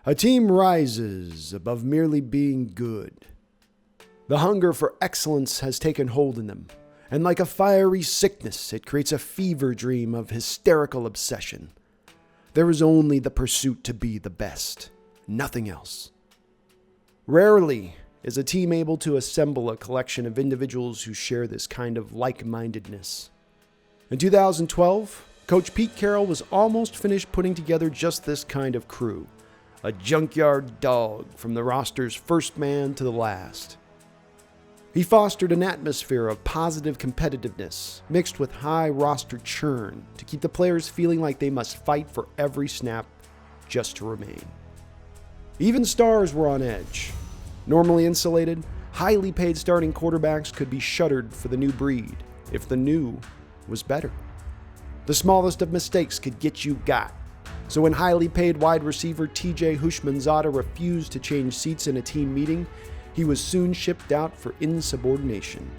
A team rises above merely being good. The hunger for excellence has taken hold in them, and like a fiery sickness, it creates a fever dream of hysterical obsession. There is only the pursuit to be the best, nothing else. Rarely is a team able to assemble a collection of individuals who share this kind of like-mindedness. In 2012, Coach Pete Carroll was almost finished putting together just this kind of crew, a junkyard dog from the roster's first man to the last. He fostered an atmosphere of positive competitiveness mixed with high roster churn to keep the players feeling like they must fight for every snap just to remain. Even stars were on edge. Normally insulated, highly paid starting quarterbacks could be shuttered for the new breed if the new was better. The smallest of mistakes could get you got. So when highly paid wide receiver TJ Hushmanzada refused to change seats in a team meeting, he was soon shipped out for insubordination.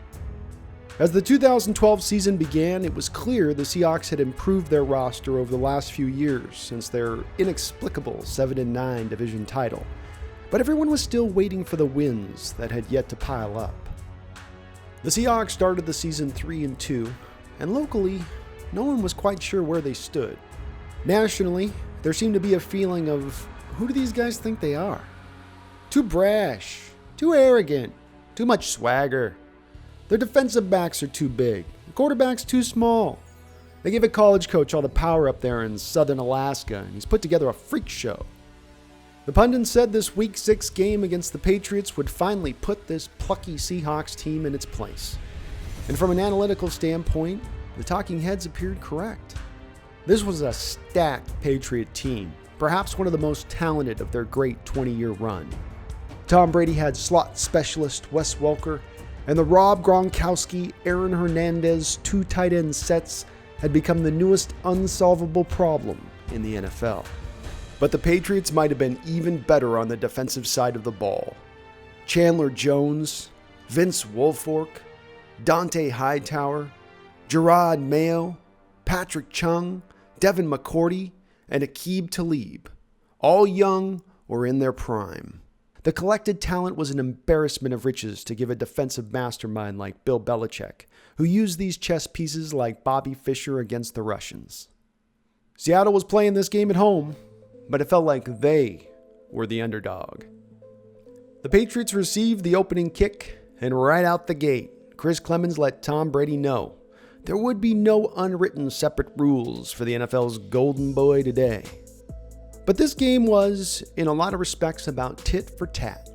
As the 2012 season began, it was clear the Seahawks had improved their roster over the last few years since their inexplicable 7-9 division title. But everyone was still waiting for the wins that had yet to pile up. The Seahawks started the season 3-2, and locally, no one was quite sure where they stood. Nationally, there seemed to be a feeling of, who do these guys think they are? Too brash, too arrogant, too much swagger. Their defensive backs are too big, the quarterback's too small. They gave a college coach all the power up there in southern Alaska, and he's put together a freak show. The pundits said this Week 6 game against the Patriots would finally put this plucky Seahawks team in its place. And from an analytical standpoint, the talking heads appeared correct. This was a stacked Patriot team, perhaps one of the most talented of their great 20-year run. Tom Brady had slot specialist Wes Welker, and the Rob Gronkowski, Aaron Hernandez two tight end sets had become the newest unsolvable problem in the NFL. But the Patriots might have been even better on the defensive side of the ball. Chandler Jones, Vince Wilfork, Dante Hightower, Gerard Mayo, Patrick Chung, Devin McCourty, and Aqib Talib, all young or in their prime. The collected talent was an embarrassment of riches to give a defensive mastermind like Bill Belichick, who used these chess pieces like Bobby Fischer against the Russians. Seattle was playing this game at home, but it felt like they were the underdog. The Patriots received the opening kick, and right out the gate, Chris Clemens let Tom Brady know there would be no unwritten separate rules for the NFL's golden boy today. But this game was, in a lot of respects, about tit for tat.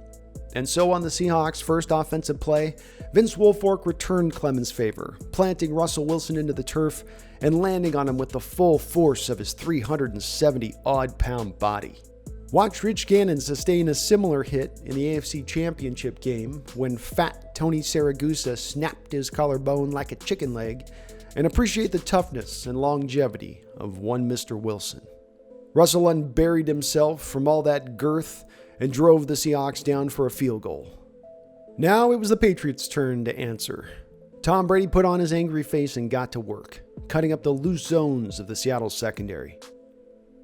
And so on the Seahawks' first offensive play, Vince Wilfork returned Clemens' favor, planting Russell Wilson into the turf and landing on him with the full force of his 370-odd-pound body. Watch Rich Gannon sustain a similar hit in the AFC Championship game when fat Tony Siragusa snapped his collarbone like a chicken leg, and appreciate the toughness and longevity of one Mr. Wilson. Russell unburied himself from all that girth and drove the Seahawks down for a field goal. Now it was the Patriots' turn to answer. Tom Brady put on his angry face and got to work, cutting up the loose zones of the Seattle secondary.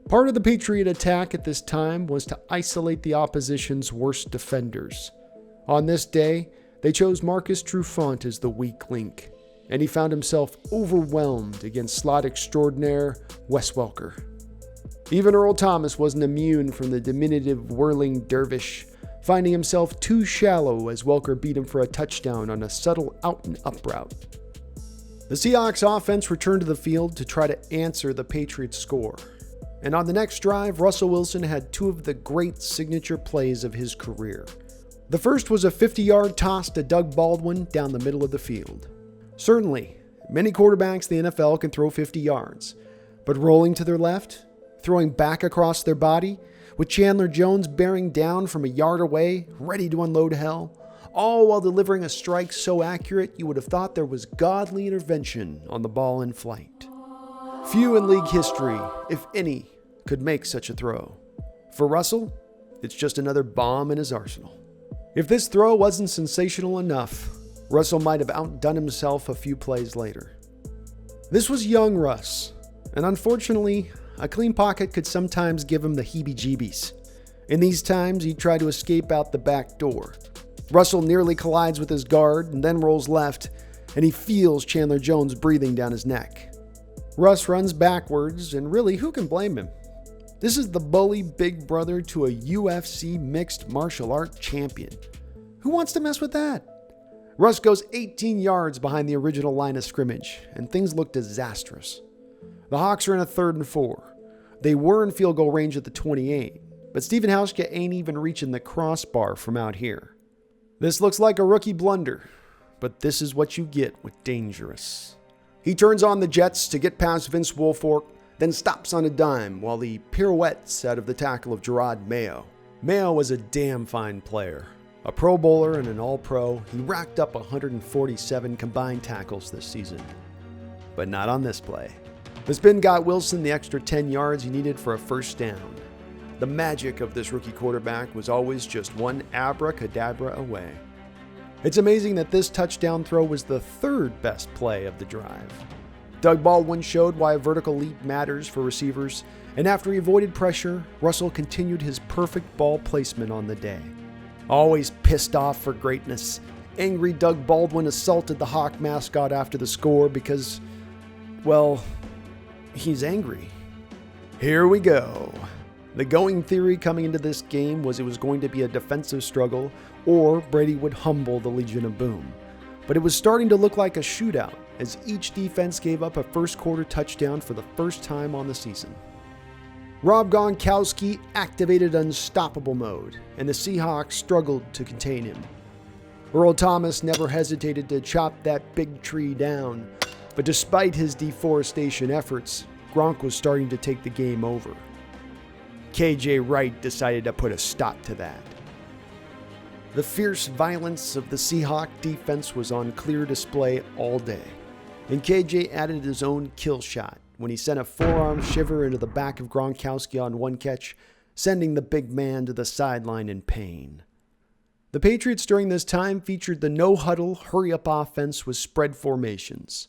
Part of the Patriot attack at this time was to isolate the opposition's worst defenders. On this day, they chose Marcus Trufant as the weak link, and he found himself overwhelmed against slot extraordinaire Wes Welker. Even Earl Thomas wasn't immune from the diminutive whirling dervish, finding himself too shallow as Welker beat him for a touchdown on a subtle out-and-up route. The Seahawks offense returned to the field to try to answer the Patriots' score. And on the next drive, Russell Wilson had two of the great signature plays of his career. The first was a 50-yard toss to Doug Baldwin down the middle of the field. Certainly, many quarterbacks in the NFL can throw 50 yards, but rolling to their left, throwing back across their body, with Chandler Jones bearing down from a yard away, ready to unload hell, all while delivering a strike so accurate you would have thought there was godly intervention on the ball in flight. Few in league history, if any, could make such a throw. For Russell, it's just another bomb in his arsenal. If this throw wasn't sensational enough, Russell might have outdone himself a few plays later. This was young Russ, and unfortunately, a clean pocket could sometimes give him the heebie-jeebies. In these times, he'd try to escape out the back door. Russell nearly collides with his guard and then rolls left, and he feels Chandler Jones breathing down his neck. Russ runs backwards, and really, who can blame him? This is the bully big brother to a UFC mixed martial art champion. Who wants to mess with that? Russ goes 18 yards behind the original line of scrimmage, and things look disastrous. The Hawks are in a 3rd and 4. They were in field goal range at the 28, but Stephen Hauschka ain't even reaching the crossbar from out here. This looks like a rookie blunder, but this is what you get with dangerous. He turns on the jets to get past Vince Wilfork, then stops on a dime while he pirouettes out of the tackle of Gerard Mayo. Mayo was a damn fine player. A Pro Bowler and an All-Pro, he racked up 147 combined tackles this season. But not on this play. The spin got Wilson the extra 10 yards he needed for a first down. The magic of this rookie quarterback was always just one abracadabra away. It's amazing that this touchdown throw was the 3rd best play of the drive. Doug Baldwin showed why a vertical leap matters for receivers, and after he avoided pressure, Russell continued his perfect ball placement on the day. Always pissed off for greatness, angry Doug Baldwin assaulted the Hawk mascot after the score because, well, he's angry. Here we go. The going theory coming into this game was it was going to be a defensive struggle or Brady would humble the Legion of Boom. But it was starting to look like a shootout as each defense gave up a first quarter touchdown for the first time on the season. Rob Gronkowski activated unstoppable mode, and the Seahawks struggled to contain him. Earl Thomas never hesitated to chop that big tree down, but despite his deforestation efforts, Gronk was starting to take the game over. KJ Wright decided to put a stop to that. The fierce violence of the Seahawk defense was on clear display all day, and KJ added his own kill shot when he sent a forearm shiver into the back of Gronkowski on one catch, sending the big man to the sideline in pain. The Patriots during this time featured the no-huddle, hurry-up offense with spread formations.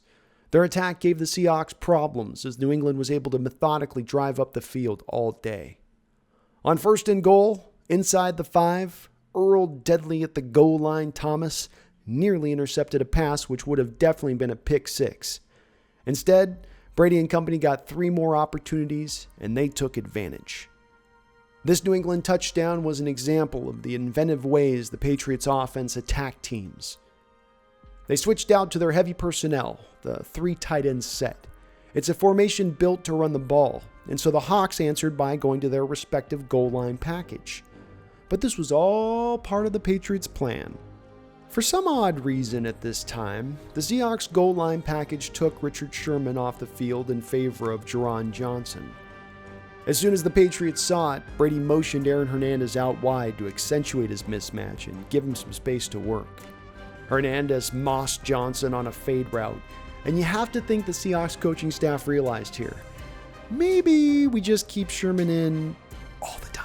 Their attack gave the Seahawks problems as New England was able to methodically drive up the field all day. On 1st and goal, inside the 5, Earl deadly at the goal line Thomas nearly intercepted a pass which would have definitely been a pick 6. Instead, Brady and company got 3 more opportunities and they took advantage. This New England touchdown was an example of the inventive ways the Patriots offense attacked teams. They switched out to their heavy personnel, the 3 tight end set. It's a formation built to run the ball, and so the Hawks answered by going to their respective goal line package. But this was all part of the Patriots' plan. For some odd reason at this time, the Seahawks goal line package took Richard Sherman off the field in favor of Jerron Johnson. As soon as the Patriots saw it, Brady motioned Aaron Hernandez out wide to accentuate his mismatch and give him some space to work. Hernandez mossed Johnson on a fade route, and you have to think the Seahawks coaching staff realized here, maybe we just keep Sherman in all the time.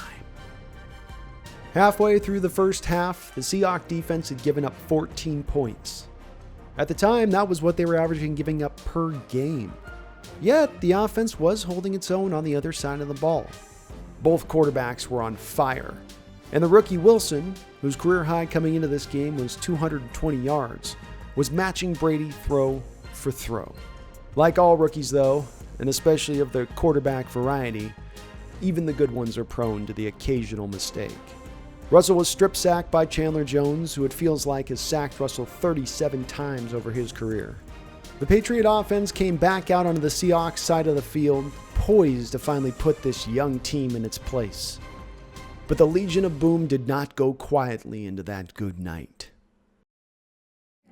Halfway through the first half, the Seahawks defense had given up 14 points. At the time, that was what they were averaging giving up per game. Yet, the offense was holding its own on the other side of the ball. Both quarterbacks were on fire, and the rookie Wilson, whose career high coming into this game was 220 yards, was matching Brady throw for throw. Like all rookies though, and especially of the quarterback variety, even the good ones are prone to the occasional mistake. Russell was strip sacked by Chandler Jones, who it feels like has sacked Russell 37 times over his career. The Patriot offense came back out onto the Seahawks side of the field, poised to finally put this young team in its place. But the Legion of Boom did not go quietly into that good night.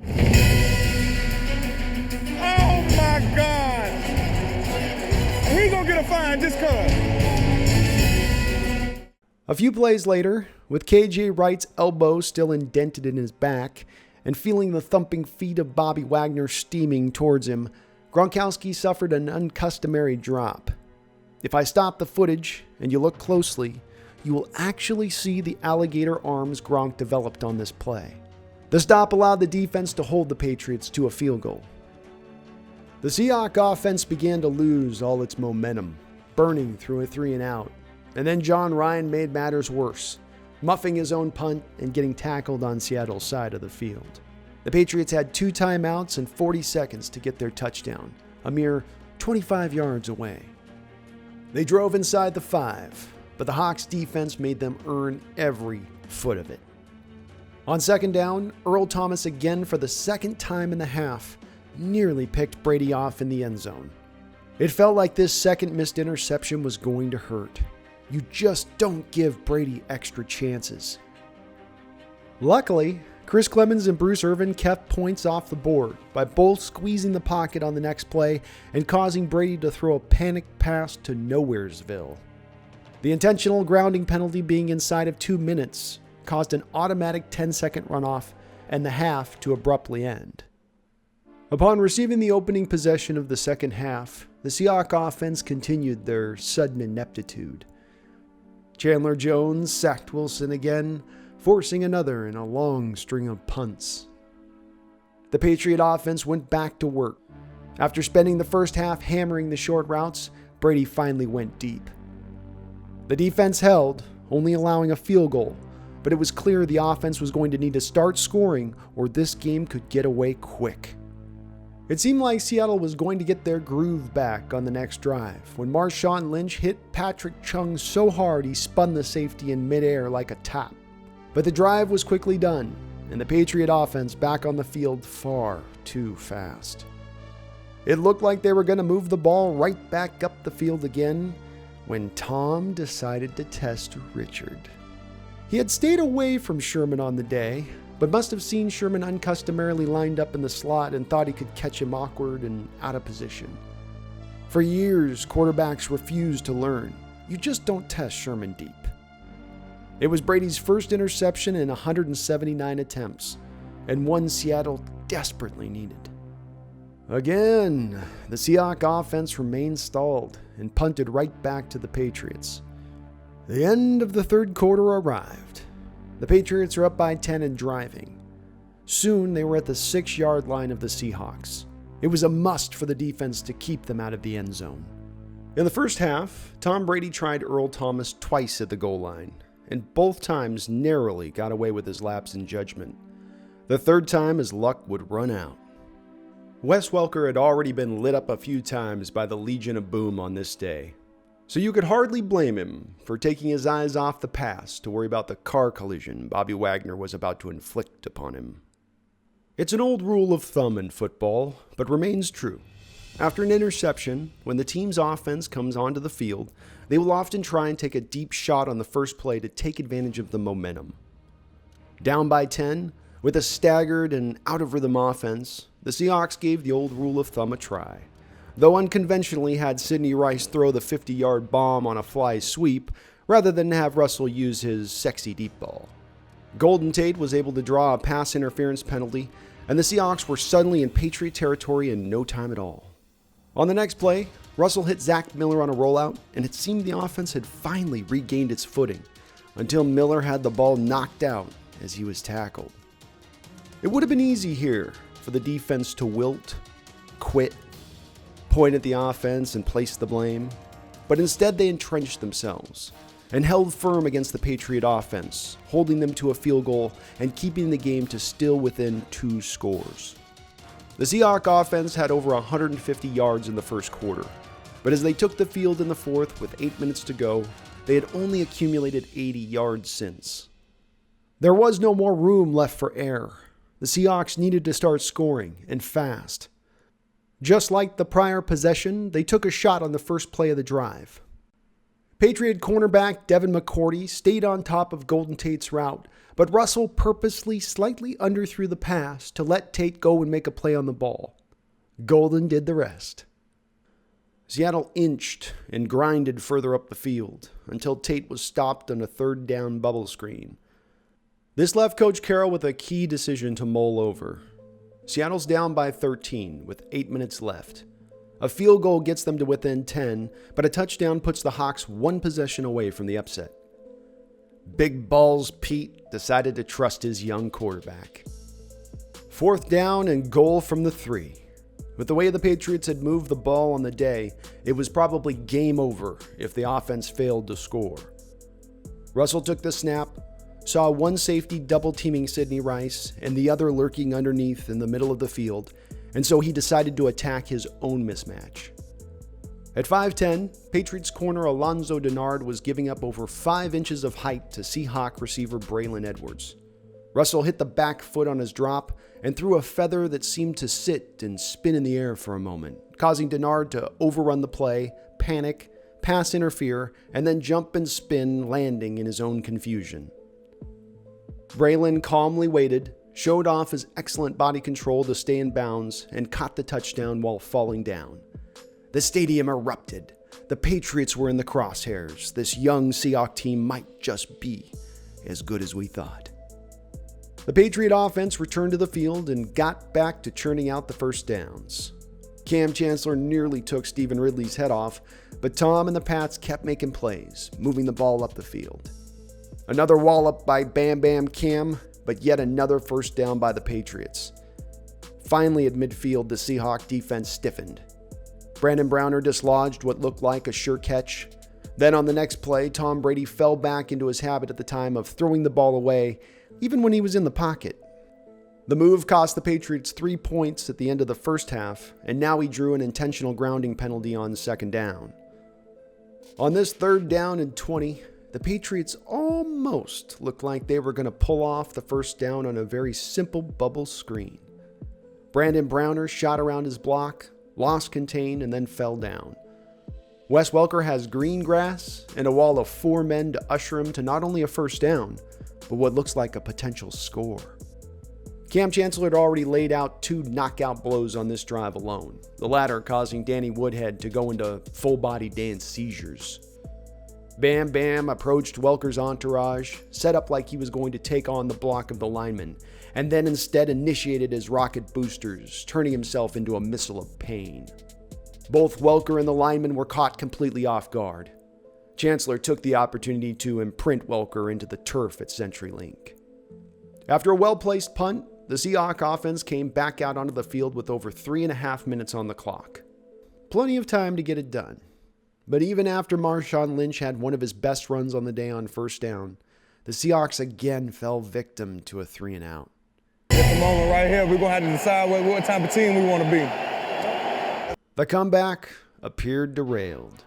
Oh my God! He gonna get a fine just cuz. A few plays later, with KJ Wright's elbow still indented in his back and feeling the thumping feet of Bobby Wagner steaming towards him, Gronkowski suffered an uncustomary drop. If I stop the footage and you look closely, you will actually see the alligator arms Gronk developed on this play. The stop allowed the defense to hold the Patriots to a field goal. The Seahawks offense began to lose all its momentum, burning through a 3 and out. And then John Ryan made matters worse, muffing his own punt and getting tackled on Seattle's side of the field. The Patriots had 2 timeouts and 40 seconds to get their touchdown, a mere 25 yards away. They drove inside the 5, but the Hawks' defense made them earn every foot of it. On second down, Earl Thomas again for the second time in the half nearly picked Brady off in the end zone. It felt like this second missed interception was going to hurt. You just don't give Brady extra chances. Luckily, Chris Clemens and Bruce Irvin kept points off the board by both squeezing the pocket on the next play and causing Brady to throw a panic pass to Nowheresville. The intentional grounding penalty being inside of 2 minutes caused an automatic 10-second runoff and the half to abruptly end. Upon receiving the opening possession of the second half, the Seahawks offense continued their sudden ineptitude. Chandler Jones sacked Wilson again, forcing another in a long string of punts. The Patriot offense went back to work. After spending the first half hammering the short routes, Brady finally went deep. The defense held, only allowing a field goal, but it was clear the offense was going to need to start scoring or this game could get away quick. It seemed like Seattle was going to get their groove back on the next drive when Marshawn Lynch hit Patrick Chung so hard he spun the safety in midair like a top. But the drive was quickly done, and the Patriot offense back on the field far too fast. It looked like they were going to move the ball right back up the field again when Tom decided to test Richard. He had stayed away from Sherman on the day, but must have seen Sherman uncustomarily lined up in the slot and thought he could catch him awkward and out of position. For years, quarterbacks refused to learn. You just don't test Sherman deep. It was Brady's first interception in 179 attempts, and one Seattle desperately needed. Again, the Seahawks offense remained stalled and punted right back to the Patriots. The end of the third quarter arrived. The Patriots are up by 10 and driving. Soon they were at the 6-yard line of the Seahawks. It was a must for the defense to keep them out of the end zone. In the first half, Tom Brady tried Earl Thomas twice at the goal line, and both times narrowly got away with his lapse in judgment. The third time his luck would run out. Wes Welker had already been lit up a few times by the Legion of Boom on this day, so you could hardly blame him for taking his eyes off the pass to worry about the car collision Bobby Wagner was about to inflict upon him. It's an old rule of thumb in football, but remains true. After an interception, when the team's offense comes onto the field, they will often try and take a deep shot on the first play to take advantage of the momentum. Down by 10, with a staggered and out-of-rhythm offense, the Seahawks gave the old rule of thumb a try, though unconventionally had Sidney Rice throw the 50-yard bomb on a fly sweep rather than have Russell use his sexy deep ball. Golden Tate was able to draw a pass interference penalty, and the Seahawks were suddenly in Patriot territory in no time at all. On the next play, Russell hit Zach Miller on a rollout, and it seemed the offense had finally regained its footing, until Miller had the ball knocked out as he was tackled. It would have been easy here for the defense to wilt, quit, point at the offense and place the blame, but instead they entrenched themselves and held firm against the Patriot offense, holding them to a field goal and keeping the game to still within 2 scores. The Seahawks offense had over 150 yards in the first quarter, but as they took the field in the fourth with 8 minutes to go, they had only accumulated 80 yards since. There was no more room left for error. The Seahawks needed to start scoring, and fast. Just like the prior possession, they took a shot on the first play of the drive. Patriot cornerback Devin McCourty stayed on top of Golden Tate's route, but Russell purposely slightly underthrew the pass to let Tate go and make a play on the ball. Golden did the rest. Seattle inched and grinded further up the field until Tate was stopped on a third down bubble screen. This left Coach Carroll with a key decision to mull over. Seattle's down by 13 with 8 minutes left. A field goal gets them to within 10, but a touchdown puts the Hawks one possession away from the upset. Big Balls Pete decided to trust his young quarterback. 4th down and goal from the 3. With the way the Patriots had moved the ball on the day, it was probably game over if the offense failed to score. Russell took the snap, saw one safety double-teaming Sidney Rice and the other lurking underneath in the middle of the field, and so he decided to attack his own mismatch. At 5'10", Patriots corner Alonzo Denard was giving up over 5 inches of height to Seahawk receiver Braylon Edwards. Russell hit the back foot on his drop and threw a feather that seemed to sit and spin in the air for a moment, causing Denard to overrun the play, panic, pass interfere, and then jump and spin, landing in his own confusion. Braylon calmly waited, showed off his excellent body control to stay in bounds, and caught the touchdown while falling down. The stadium erupted. The Patriots were in the crosshairs. This young Seahawks team might just be as good as we thought. The Patriot offense returned to the field and got back to churning out the first downs. Cam Chancellor nearly took Stephen Ridley's head off, but Tom and the Pats kept making plays, moving the ball up the field. Another wallop by Bam Bam Cam, but yet another first down by the Patriots. Finally at midfield, the Seahawks defense stiffened. Brandon Browner dislodged what looked like a sure catch. Then on the next play, Tom Brady fell back into his habit at the time of throwing the ball away, even when he was in the pocket. The move cost the Patriots 3 points at the end of the first half, and now he drew an intentional grounding penalty on second down. On this 3rd down and 20, the Patriots almost looked like they were going to pull off the first down on a very simple bubble screen. Brandon Browner shot around his block, lost contain, and then fell down. Wes Welker has green grass and a wall of 4 men to usher him to not only a first down, but what looks like a potential score. Cam Chancellor had already laid out 2 knockout blows on this drive alone, the latter causing Danny Woodhead to go into full-body dance seizures. Bam Bam approached Welker's entourage, set up like he was going to take on the block of the lineman, and then instead initiated his rocket boosters, turning himself into a missile of pain. Both Welker and the lineman were caught completely off guard. Chancellor took the opportunity to imprint Welker into the turf at CenturyLink. After a well-placed punt, the Seahawks offense came back out onto the field with over 3.5 minutes on the clock. Plenty of time to get it done. But even after Marshawn Lynch had one of his best runs on the day on first down, the Seahawks again fell victim to a 3-and-out. At the moment right here, we're going to have to decide what type of team we want to be. The comeback appeared derailed.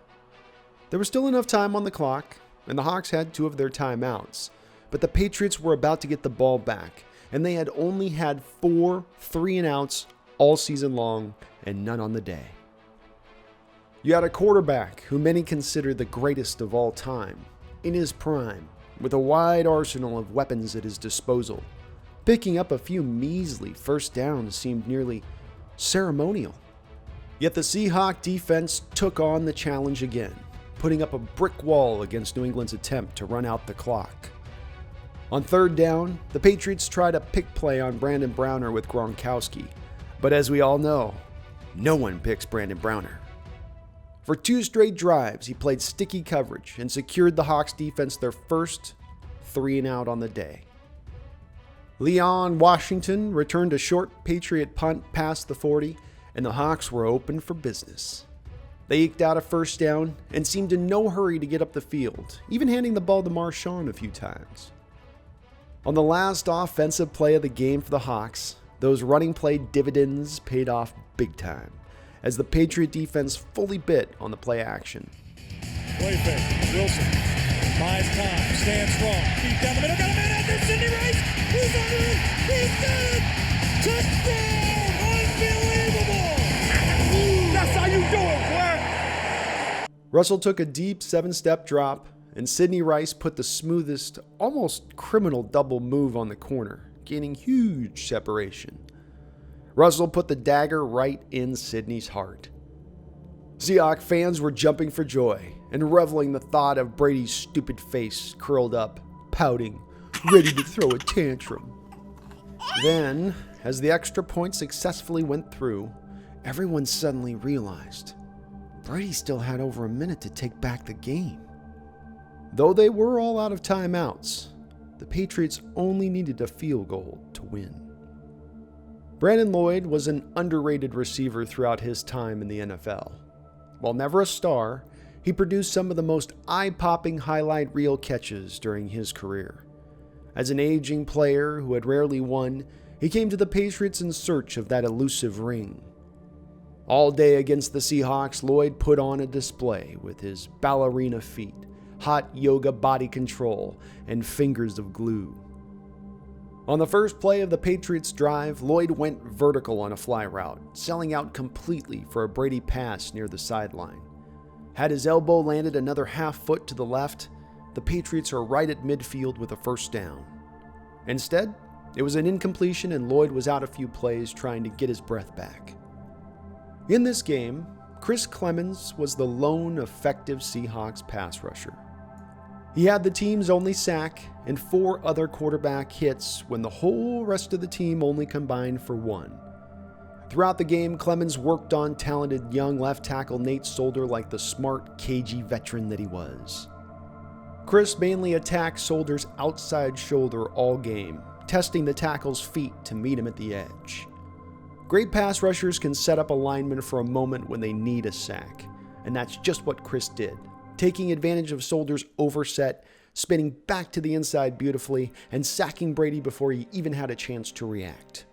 There was still enough time on the clock, and the Hawks had 2 of their timeouts, but the Patriots were about to get the ball back, and they had only had 4 3-and-outs all season long, and none on the day. You had a quarterback who many consider the greatest of all time, in his prime, with a wide arsenal of weapons at his disposal. Picking up a few measly first downs seemed nearly ceremonial. Yet the Seahawks defense took on the challenge again, putting up a brick wall against New England's attempt to run out the clock. On 3rd down, the Patriots tried a pick play on Brandon Browner with Gronkowski, but as we all know, no one picks Brandon Browner. For 2 straight drives, he played sticky coverage and secured the Hawks defense their first 3-and-out on the day. Leon Washington returned a short Patriot punt past the 40, and the Hawks were open for business. They eked out a first down and seemed in no hurry to get up the field, even handing the ball to Marshawn a few times. On the last offensive play of the game for the Hawks, those running play dividends paid off big time, as the Patriot defense fully bit on the play action. Play fake. Wilson buys time, stands strong, deep down the middle, got a man out there, Sidney Rice. He's under it. He's got it. Touchdown! Unbelievable! That's how you do it, boy. Russell took a deep 7-step drop, and Sidney Rice put the smoothest, almost criminal double move on the corner, gaining huge separation. Russell put the dagger right in Sidney's heart. Seahawks fans were jumping for joy and reveling the thought of Brady's stupid face curled up, pouting, ready to throw a tantrum. Then, as the extra point successfully went through, everyone suddenly realized Brady still had over a minute to take back the game. Though they were all out of timeouts, the Patriots only needed a field goal to win. Brandon Lloyd was an underrated receiver throughout his time in the NFL. While never a star, he produced some of the most eye-popping highlight reel catches during his career. As an aging player who had rarely won, he came to the Patriots in search of that elusive ring. All day against the Seahawks, Lloyd put on a display with his ballerina feet, hot yoga body control, and fingers of glue. On the first play of the Patriots' drive, Lloyd went vertical on a fly route, selling out completely for a Brady pass near the sideline. Had his elbow landed another half foot to the left, the Patriots are right at midfield with a first down. Instead, it was an incompletion and Lloyd was out a few plays trying to get his breath back. In this game, Chris Clemons was the lone effective Seahawks pass rusher. He had the team's only sack and 4 other quarterback hits when the whole rest of the team only combined for 1. Throughout the game, Clemons worked on talented young left tackle Nate Solder like the smart, cagey veteran that he was. Chris mainly attacked Solder's outside shoulder all game, testing the tackle's feet to meet him at the edge. Great pass rushers can set up a lineman for a moment when they need a sack, and that's just what Chris did, taking advantage of Solder's overset, spinning back to the inside beautifully, and sacking Brady before he even had a chance to react.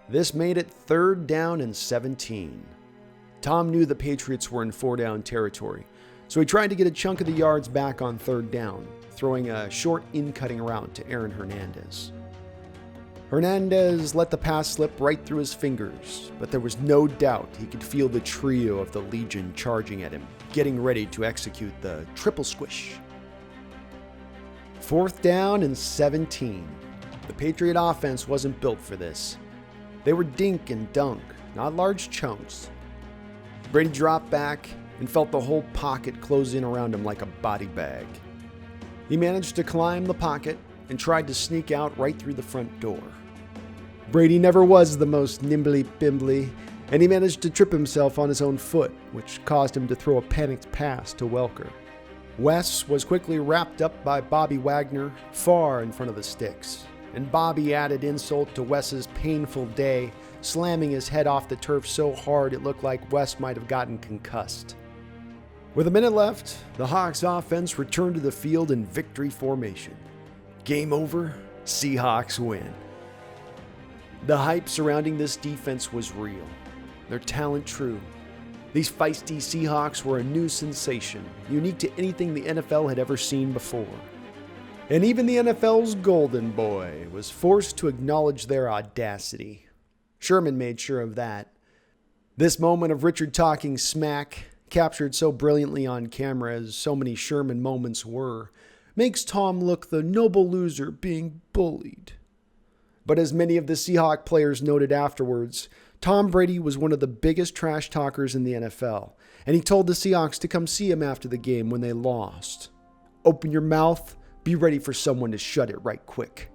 This made it 3rd down and 17. Tom knew the Patriots were in 4-down territory, so he tried to get a chunk of the yards back on 3rd down, throwing a short in-cutting route to Aaron Hernandez. Hernandez let the pass slip right through his fingers, but there was no doubt he could feel the trio of the Legion charging at him, getting ready to execute the triple squish. 4th down and 17. The Patriot offense wasn't built for this. They were dink and dunk, not large chunks. Brady dropped back and felt the whole pocket close in around him like a body bag. He managed to climb the pocket and tried to sneak out right through the front door. Brady never was the most nimbly-bimbly, and he managed to trip himself on his own foot, which caused him to throw a panicked pass to Welker. Wes was quickly wrapped up by Bobby Wagner far in front of the sticks, and Bobby added insult to Wes's painful day, slamming his head off the turf so hard it looked like Wes might have gotten concussed. With a minute left, the Hawks offense returned to the field in victory formation. Game over, Seahawks win. The hype surrounding this defense was real, their talent true. These feisty Seahawks were a new sensation, unique to anything the NFL had ever seen before. And even the NFL's golden boy was forced to acknowledge their audacity. Sherman made sure of that. This moment of Richard talking smack, captured so brilliantly on camera as so many Sherman moments were, makes Tom look the noble loser being bullied. But as many of the Seahawk players noted afterwards, Tom Brady was one of the biggest trash talkers in the NFL, and he told the Seahawks to come see him after the game when they lost. Open your mouth, be ready for someone to shut it right quick.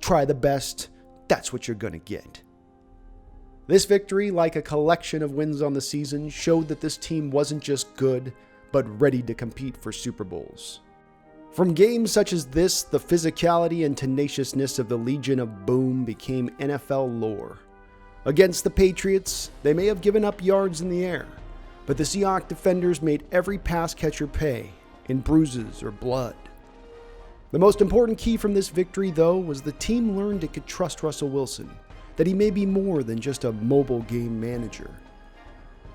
Try the best, that's what you're gonna get. This victory, like a collection of wins on the season, showed that this team wasn't just good, but ready to compete for Super Bowls. From games such as this, the physicality and tenaciousness of the Legion of Boom became NFL lore. Against the Patriots, they may have given up yards in the air, but the Seahawks defenders made every pass catcher pay in bruises or blood. The most important key from this victory, though, was the team learned it could trust Russell Wilson, that he may be more than just a mobile game manager.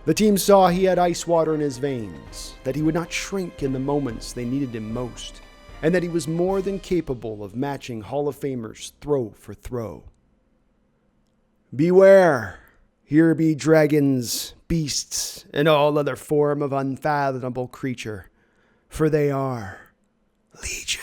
The team saw he had ice water in his veins, that he would not shrink in the moments they needed him most, and that he was more than capable of matching Hall of Famers throw for throw. Beware, here be dragons, beasts, and all other form of unfathomable creature, for they are Legion.